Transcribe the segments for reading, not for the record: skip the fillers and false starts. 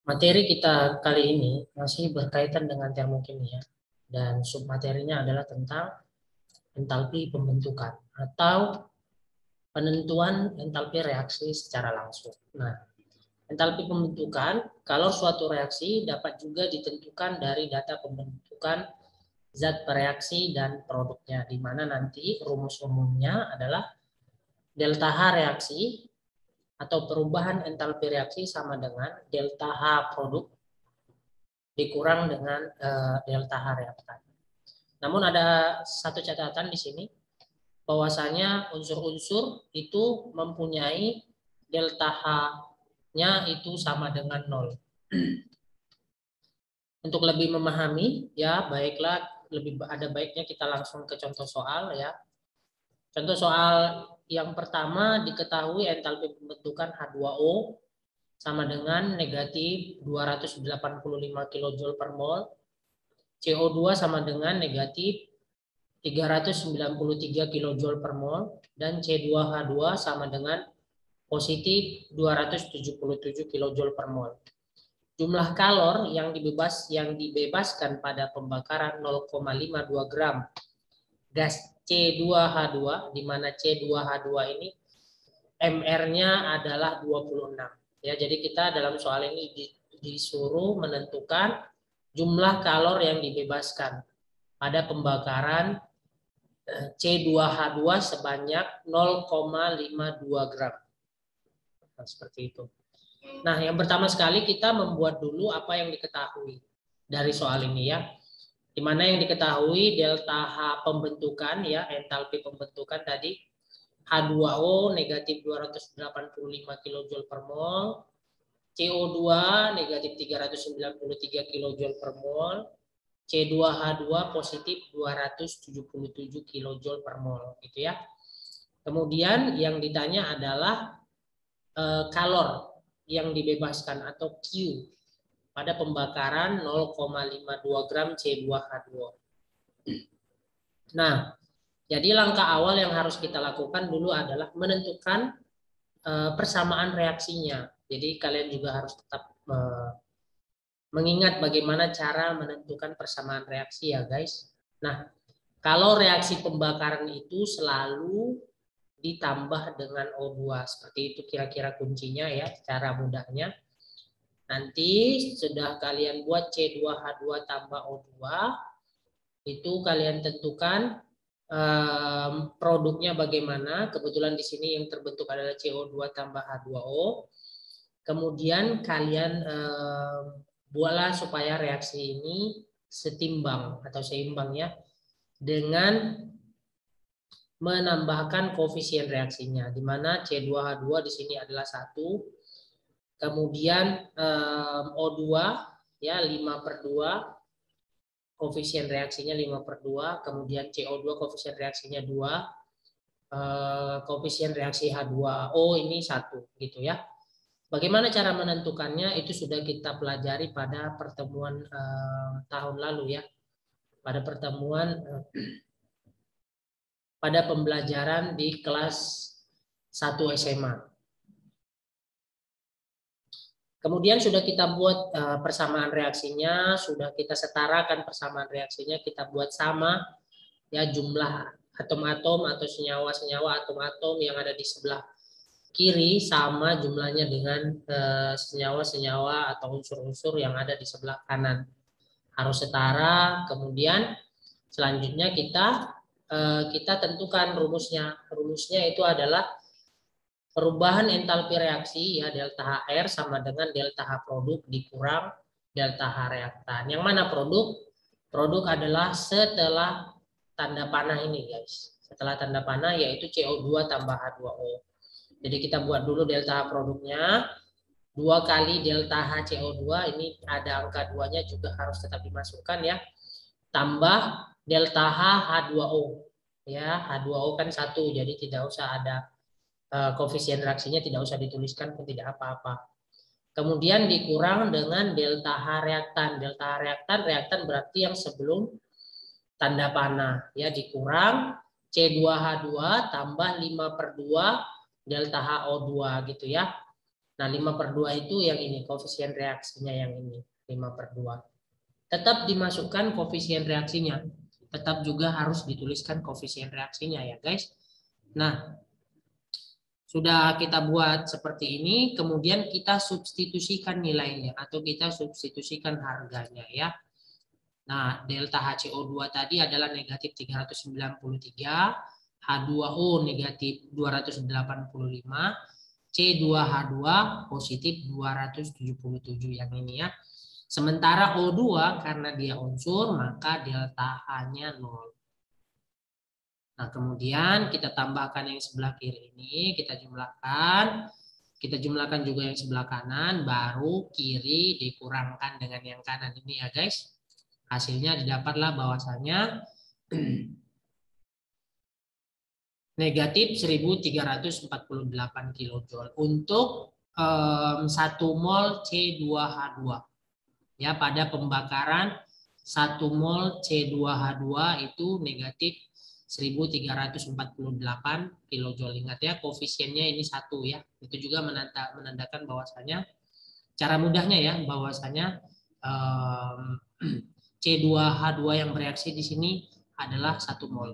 Materi kita kali ini masih berkaitan dengan termokimia dan submaterinya adalah tentang entalpi pembentukan atau penentuan entalpi reaksi secara langsung. Nah, entalpi pembentukan kalau suatu reaksi dapat juga ditentukan dari data pembentukan zat bereaksi dan produknya, di mana nanti rumus umumnya adalah delta H reaksi atau perubahan entalpi reaksi sama dengan delta H produk dikurang dengan delta H reaktan. Namun ada satu catatan di sini, bahwasanya unsur-unsur itu mempunyai delta H-nya itu sama dengan 0. Untuk lebih memahami, ya baiklah, lebih ada baiknya kita langsung ke contoh soal ya. Contoh soal yang pertama, diketahui entalpi pembentukan H2O sama dengan negatif 285 kJ per mol, CO2 sama dengan negatif 393 kJ per mol, dan C2H2 sama dengan positif 277 kJ per mol. Jumlah kalor yang dibebaskan pada pembakaran 0,52 gram gas C2H2, di mana C2H2 ini MR-nya adalah 26. Ya, jadi kita dalam soal ini disuruh menentukan jumlah kalor yang dibebaskan pada pembakaran C2H2 sebanyak 0,52 gram. Nah, seperti itu. Nah, yang pertama sekali kita membuat dulu apa yang diketahui dari soal ini ya. Di mana yang diketahui delta H pembentukan ya, entalpi pembentukan tadi H2O negatif 285 kJ per mol, CO2 negatif 393 kJ per mol, C2H2 positif 277 kJ per mol gitu ya. Kemudian yang ditanya adalah kalor yang dibebaskan atau Q pada pembakaran 0,52 gram C2H2. Nah, jadi langkah awal yang harus kita lakukan dulu adalah menentukan persamaan reaksinya. Jadi kalian juga harus tetap mengingat bagaimana cara menentukan persamaan reaksi ya guys. Nah, kalau reaksi pembakaran itu selalu ditambah dengan O2. Seperti itu kira-kira kuncinya ya, cara mudahnya. Nanti sudah kalian buat C2H2 tambah O2, itu kalian tentukan produknya bagaimana. Kebetulan di sini yang terbentuk adalah CO2 tambah H2O. Kemudian kalian buatlah supaya reaksi ini setimbang atau seimbang ya, dengan menambahkan koefisien reaksinya, di mana C2H2 di sini adalah 1, kemudian O2 ya 5/2, koefisien reaksinya 5/2, kemudian CO2 koefisien reaksinya 2, koefisien reaksi H2O ini 1 gitu ya. Bagaimana cara menentukannya itu sudah kita pelajari pada pertemuan tahun lalu ya, pada pertemuan pada pembelajaran di kelas 1 SMA. Kemudian sudah kita buat persamaan reaksinya, sudah kita setarakan persamaan reaksinya, kita buat sama ya jumlah atom-atom atau senyawa-senyawa atom-atom yang ada di sebelah kiri sama jumlahnya dengan senyawa-senyawa atau unsur-unsur yang ada di sebelah kanan. Harus setara. Kemudian selanjutnya kita tentukan rumusnya. Rumusnya itu adalah perubahan entalpi reaksi ya, delta HR sama dengan delta H produk dikurang delta H reaktan. Yang mana produk? Produk adalah setelah tanda panah ini guys. Setelah tanda panah yaitu CO2 tambah H2O. Jadi kita buat dulu delta H produknya. 2 kali delta H CO2, ini ada angka 2-nya juga harus tetap dimasukkan ya. Tambah delta H H2O. Ya, H2O kan 1, jadi tidak usah ada koefisien reaksinya, tidak usah dituliskan pun tidak apa-apa. Kemudian dikurang dengan delta H reaktan. Delta H reaktan berarti yang sebelum tanda panah ya, dikurang C2H2 tambah 5/2 delta HO2 gitu ya. Nah, 5/2 itu yang ini, koefisien reaksinya yang ini, 5/2. Tetap dimasukkan koefisien reaksinya. Tetap juga harus dituliskan koefisien reaksinya ya, guys. Nah, sudah kita buat seperti ini, kemudian kita substitusikan nilainya atau kita substitusikan harganya ya. Nah, delta HCO2 tadi adalah negatif 393, H2O negatif 285, C2H2 positif 277 yang ini ya. Sementara O2 karena dia unsur maka delta H-nya 0. Nah, kemudian kita tambahkan yang sebelah kiri ini, kita jumlahkan. Kita jumlahkan juga yang sebelah kanan, baru kiri dikurangkan dengan yang kanan ini ya guys. Hasilnya didapatlah bahwasanya negatif 1348 kilojoule untuk 1 mol C2H2. Ya, pada pembakaran 1 mol C2H2 itu negatif 1348 kilojoule. Ingat ya, koefisiennya ini 1 ya. Itu juga menandakan bahwasanya cara mudahnya ya, bahwasanya C2H2 yang bereaksi di sini adalah 1 mol.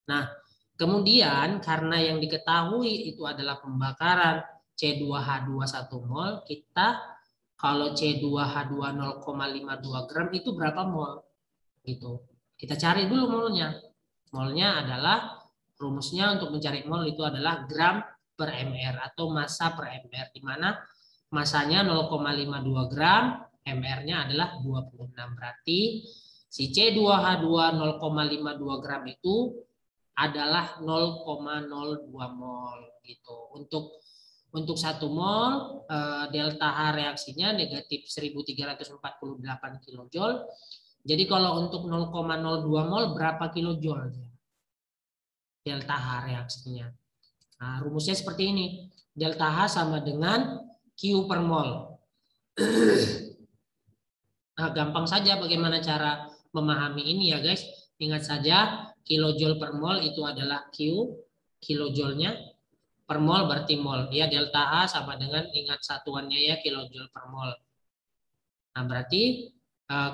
Nah, kemudian karena yang diketahui itu adalah pembakaran C2H2 1 mol, kita kalau C2H2 0,52 gram itu berapa mol? Gitu. Kita cari dulu molnya. Molnya adalah rumusnya untuk mencari mol itu adalah gram per mr atau massa per mr, di mana masanya 0,52 gram, mr-nya adalah 26. Berarti si C2H2 0,52 gram itu adalah 0,02 mol gitu. Untuk 1 mol delta H reaksinya negatif 1348 kilojoule. Jadi kalau untuk 0,02 mol berapa kilojoule delta H reaksinya? Nah, rumusnya seperti ini. Delta H sama dengan Q per mol. Nah, gampang saja bagaimana cara memahami ini ya guys. Ingat saja kilojoule per mol itu adalah Q, kilojoule-nya per mol berarti mol. Ya, delta H sama dengan, ingat satuannya ya, kilojoule per mol. Nah, berarti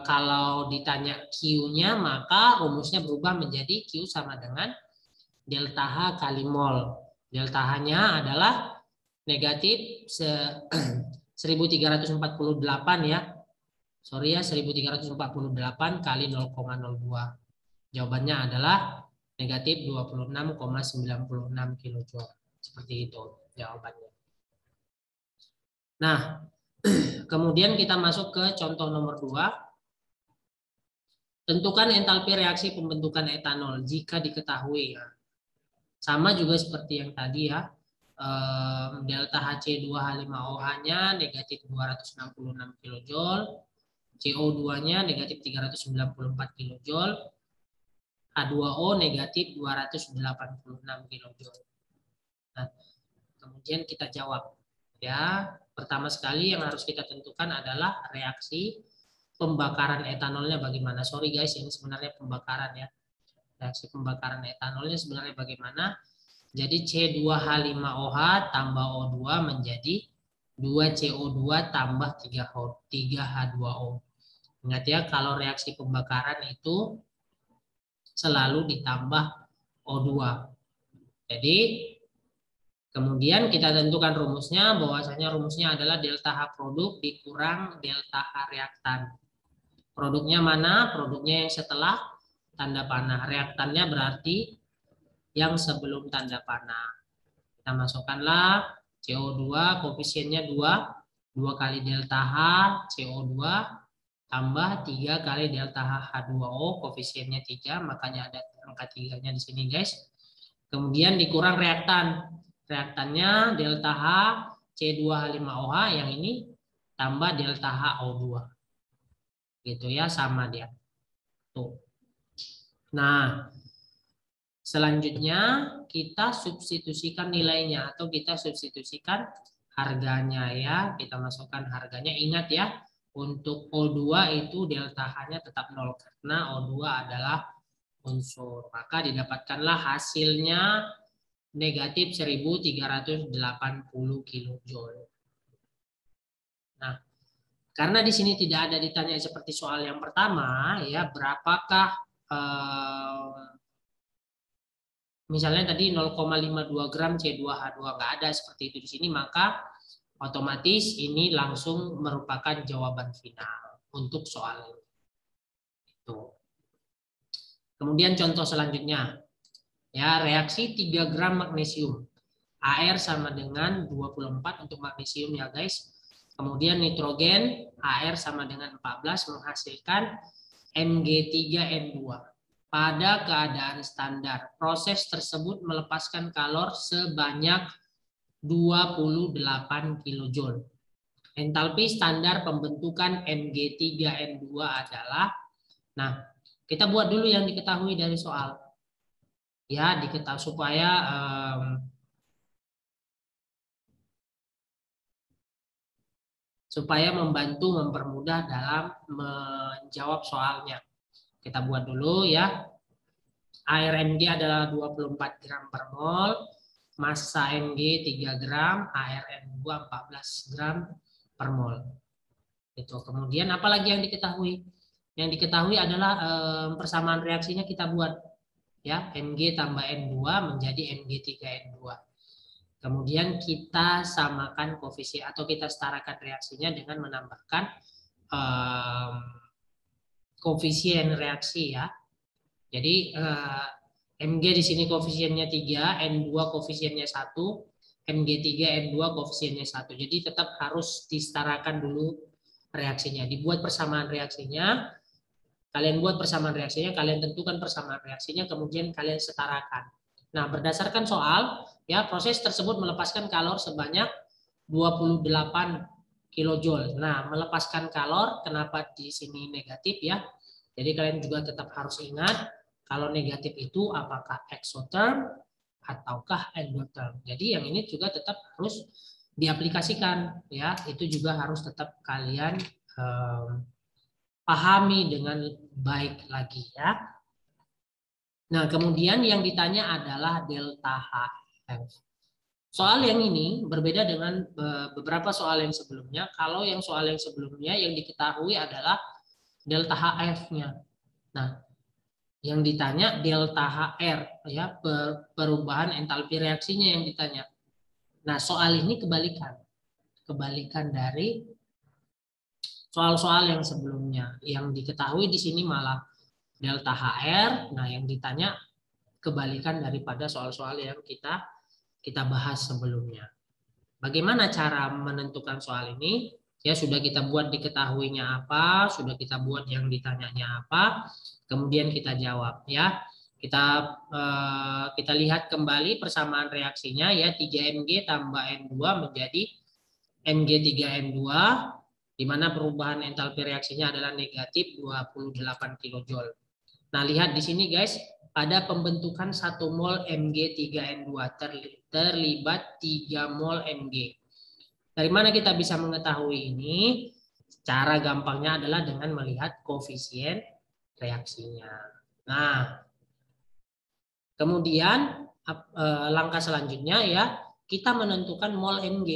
kalau ditanya Q-nya maka rumusnya berubah menjadi Q sama dengan delta H kali mol. Delta H-nya adalah negatif 1348 ya. Sorry ya, 1348 kali 0,02. Jawabannya adalah negatif 26,96 kilojoule. Seperti itu jawabannya. Nah, kemudian kita masuk ke contoh nomor 2. Tentukan entalpi reaksi pembentukan etanol jika diketahui ya. Sama juga seperti yang tadi ya. Delta HC2H5OH-nya negatif 266 kilojoule. CO2-nya negatif 394 kilojoule. H2O negatif 286 kilojoule. Nah, kemudian kita jawab. Ya, pertama sekali yang harus kita tentukan adalah reaksi pembakaran etanolnya bagaimana. Sorry guys, ini sebenarnya pembakaran ya. Reaksi pembakaran etanolnya sebenarnya bagaimana. Jadi C2H5OH tambah O2 menjadi 2CO2 tambah 3H2O. Ingat ya, kalau reaksi pembakaran itu selalu ditambah O2. Jadi kemudian kita tentukan rumusnya, bahwasanya rumusnya adalah delta H produk dikurang delta H reaktan. Produknya mana? Produknya yang setelah tanda panah. Reaktannya berarti yang sebelum tanda panah. Kita masukkanlah CO2, koefisiennya 2 kali delta H CO2 tambah 3 kali delta H H2O, koefisiennya 3, makanya ada angka 3-nya di sini guys. Kemudian dikurang reaktan. Reaktannya delta H C2H5OH yang ini tambah delta H O2. Gitu ya, sama dia. Tuh. Nah, selanjutnya kita substitusikan nilainya atau kita substitusikan harganya ya. Kita masukkan harganya. Ingat ya, untuk O2 itu delta H-nya tetap 0 karena O2 adalah unsur. Maka didapatkanlah hasilnya negatif 1380 kilojoule. Nah, karena di sini tidak ada ditanya seperti soal yang pertama, ya berapakah misalnya tadi 0,52 gram C2H2 nggak ada seperti itu di sini, maka otomatis ini langsung merupakan jawaban final untuk soal ini. Itu. Kemudian contoh selanjutnya, ya reaksi 3 gram magnesium, AR sama dengan 24 untuk magnesium ya guys. Kemudian nitrogen, AR sama dengan 14 menghasilkan Mg3N2. Pada keadaan standar, proses tersebut melepaskan kalor sebanyak 28 kilojoule. Entalpi standar pembentukan Mg3N2 adalah, nah kita buat dulu yang diketahui dari soal. Ya, diketahui supaya membantu mempermudah dalam menjawab soalnya. Kita buat dulu ya. Air Mg adalah 24 gram per mol, massa Mg 3 gram, ArN2 14 gram per mol. Itu. Kemudian apalagi yang diketahui? Yang diketahui adalah persamaan reaksinya kita buat ya, Mg tambah N2 menjadi Mg3N2. Kemudian kita samakan koefisien atau kita setarakan reaksinya dengan menambahkan koefisien reaksi ya. Jadi Mg di sini koefisiennya 3, N2 koefisiennya 1, Mg3N2 koefisiennya 1. Jadi tetap harus disetarakan dulu reaksinya. Dibuat persamaan reaksinya, kalian buat persamaan reaksinya, kalian tentukan persamaan reaksinya, kemudian kalian setarakan. Nah, berdasarkan soal, ya proses tersebut melepaskan kalor sebanyak 28 kilojoule. Nah, melepaskan kalor, kenapa di sini negatif ya? Jadi kalian juga tetap harus ingat, kalau negatif itu apakah exotherm ataukah endotherm. Jadi yang ini juga tetap harus diaplikasikan ya, itu juga harus tetap kalian pahami dengan baik lagi ya. Nah, kemudian yang ditanya adalah delta HF. Soal yang ini berbeda dengan beberapa soal yang sebelumnya. Kalau yang soal yang sebelumnya yang diketahui adalah delta HF-nya. Nah, yang ditanya delta HR ya, perubahan entalpi reaksinya yang ditanya. Nah, soal ini kebalikan dari soal-soal yang sebelumnya. Yang diketahui di sini malah delta HR. Nah, yang ditanya kebalikan daripada soal-soal yang kita bahas sebelumnya. Bagaimana cara menentukan soal ini? Ya, sudah kita buat diketahuinya apa, sudah kita buat yang ditanyanya apa, kemudian kita jawab ya. Kita lihat kembali persamaan reaksinya ya, 3Mg tambah N2 menjadi Mg3N2, di mana perubahan entalpi reaksinya adalah negatif 28 kilojoule. Nah, lihat di sini guys, pada pembentukan 1 mol Mg3N2 terlibat 3 mol Mg. Dari mana kita bisa mengetahui ini? Cara gampangnya adalah dengan melihat koefisien reaksinya. Nah, kemudian langkah selanjutnya ya, kita menentukan mol Mg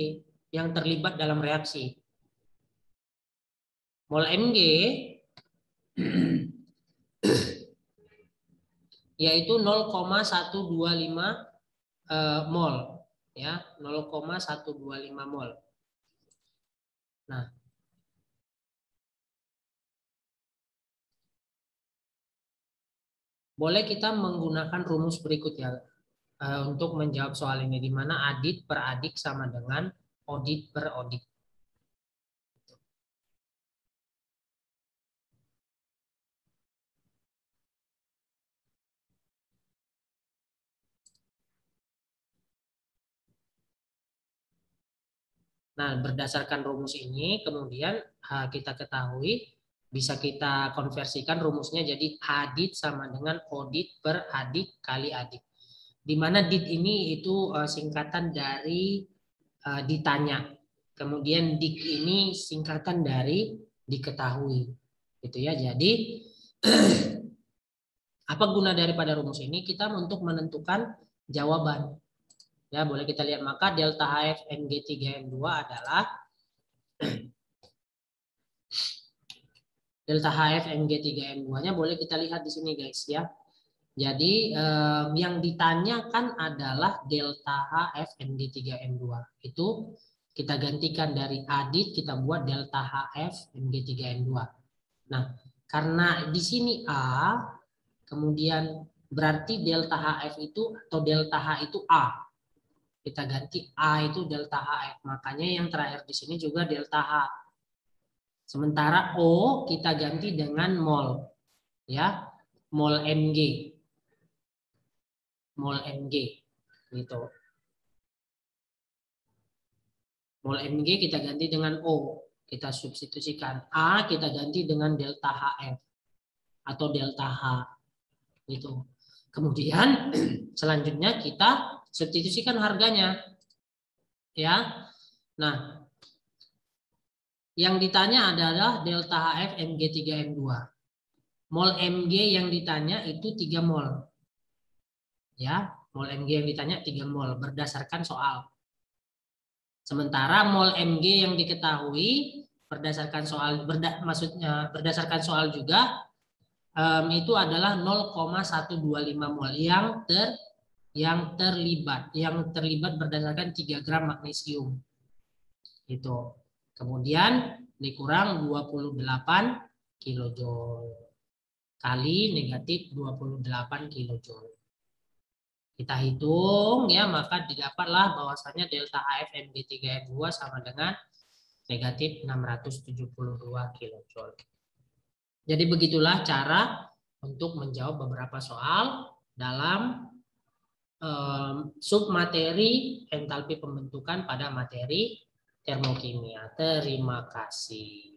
yang terlibat dalam reaksi. Mol Mg yaitu 0,125 mol ya, 0,125 mol. Nah, boleh kita menggunakan rumus berikut ya untuk menjawab soal ini, di mana adit per adik sama dengan odit per odik. Nah, berdasarkan rumus ini kemudian kita ketahui bisa kita konversikan rumusnya jadi adit sama dengan odit per adik kali adik. Di mana dit ini itu singkatan dari ditanya. Kemudian dik ini singkatan dari diketahui. Gitu ya. Jadi apa guna daripada rumus ini? Kita untuk menentukan jawaban. Ya, boleh kita lihat, maka delta HF Mg3M2 adalah delta HF Mg3M2-nya boleh kita lihat di sini guys ya. Jadi yang ditanyakan adalah delta HF Mg3M2. Itu kita gantikan dari adit, kita buat delta HF Mg3M2. Nah, karena di sini A, kemudian berarti delta HF itu atau delta H itu A. Kita ganti A itu delta HF. Makanya yang terakhir di sini juga delta H. Sementara O kita ganti dengan mol. Ya, mol Mg. Mol Mg. Gitu. Mol Mg kita ganti dengan O. Kita substitusikan. A kita ganti dengan delta HF. Atau delta H. Gitu. Kemudian selanjutnya kita substitusikan harganya. Ya. Nah, yang ditanya adalah delta HF Mg3M2. Mol Mg yang ditanya itu 3 mol. Ya, mol Mg yang ditanya 3 mol berdasarkan soal. Sementara mol Mg yang diketahui berdasarkan soal maksudnya berdasarkan soal juga itu adalah 0,125 mol yang terlibat berdasarkan 3 gram magnesium. Itu. Kemudian dikurang 28 kilojoule kali negatif 28 kilojoule. Kita hitung ya, maka didapatlah bahwasanya delta HF Mg3M2 sama dengan negatif 672 kilojoule. Jadi begitulah cara untuk menjawab beberapa soal dalam submateri entalpi pembentukan pada materi termokimia. Terima kasih.